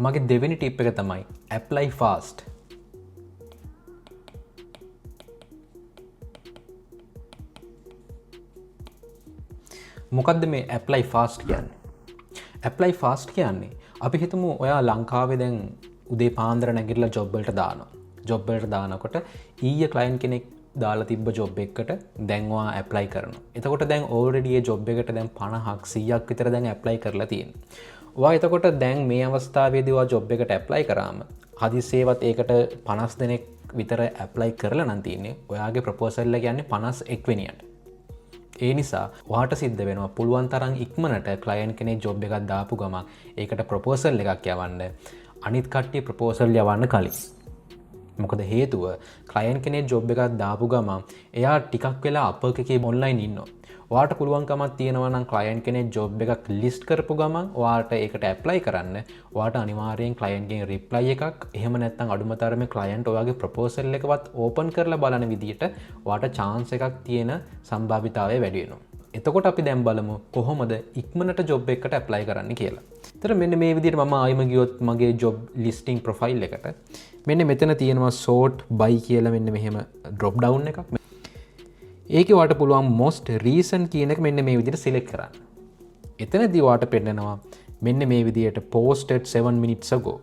මගේ දෙවෙනි ටිප් එක තමයි apply fast. මොකක්ද මේ apply fast කියන්නේ? apply fast කියන්නේ අපි හිතමු ඔයා ලංකාවේ දැන් උදේ පාන්දර නැගිටලා ජොබ් වලට දානවා. ජොබ් වලට දානකොට ඊයේ ක්ලයන්ට් කෙනෙක් දාලා තිබ්බ ජොබ් එකකට දැන් ඔයා apply කරනවා. එතකොට දැන් already ඒ ජොබ් එකට දැන් 50ක් 100ක් විතර දැන් apply කරලා තියෙනවා. ඔයා එතකොට දැන් මේ අවස්ථාවේදී ඔයා ජොබ් එකට apply කරාම හදිසියේවත් ඒකට 50 දෙනෙක් විතර apply කරලා නම් තියෙන්නේ. ඔයාගේ ප්‍රොපෝසල් එක යන්නේ 51 වෙනියට. ඒ නිසා ඔයාට සිද්ධ වෙනවා පුළුවන් තරම් ඉක්මනට ක්ලයන්ට් කෙනෙක් ජොබ් එකක් දාපු ගමන් ඒකට ප්‍රොපෝසල් එකක් යවන්න අනිත් කට්ටිය ප්‍රොපෝසල් යවන්න කලින්. මොකද හේතුව ක්ලයන්ට් කෙනෙක් ජොබ් එකක් දාපු ගමන් එයා ටිකක් වෙලා අපර්ක් එකේ ඔන්ලයින් ඉන්නවා. ඔයාට පුළුවන්කමක් තියෙනවා නම් ක්ලයන්ට් කෙනෙක් ජොබ් එකක් ලිස්ට් කරපු ගමන් ඔයාට ඒකට ඇප්ලයි කරන්න. ඔයාට අනිවාර්යෙන් ක්ලයන්ට් ගෙන් රිප්ලයි එකක් එහෙම නැත්නම් අඩුම තරමේ ක්ලයන්ට් ඔයාගේ ප්‍රොපෝසල් එකවත් ඕපන් කරලා බලන විදිහට ඔයාට chance එකක් තියෙන සම්භාවිතාවය වැඩි වෙනවා. එතකොට අපි දැන් බලමු කොහොමද ඉක්මනට ජොබ් එකකට ඇප්ලයි කරන්න කියලා. ඒතර මෙන්න මේ විදිහට මම ආයිම ගියොත් මගේ ජොබ් ලිස්ටිං ප්‍රොෆයිල් එකට මෙන්න මෙතන තියෙනවා sort by කියලා මෙන්න මෙහෙම drop down එකක්. ඒක වාට පුළුවන් most recent කියන එක මෙන්න මේ විදිහට select කරන්න. එතනදී වාට පෙන්නනවා මෙන්න මේ විදිහට posted 7 minutes ago.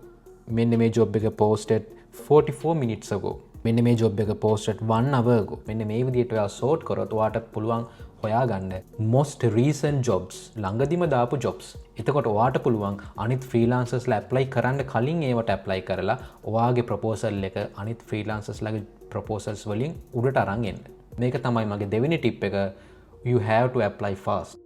මෙන්න මේ job එක posted 44 minutes ago. මෙන්න මේ job එක posted 1 hour ago. මෙන්න මේ විදිහට ඔයා sort කරොත් වාට පුළුවන් හොයාගන්න most recent jobs ළඟදිම දාපු jobs. එතකොට ඔයාට පුළුවන් අනිත් freelancers apply කරන්න කලින් ඒවට apply කරලා ඔයාගේ proposal එක අනිත් freelancers ලගේ proposals වලින් උඩට අරන් එන්න. මේක තමයි මගේ දෙවෙනි ටිප් එක. You have to apply fast.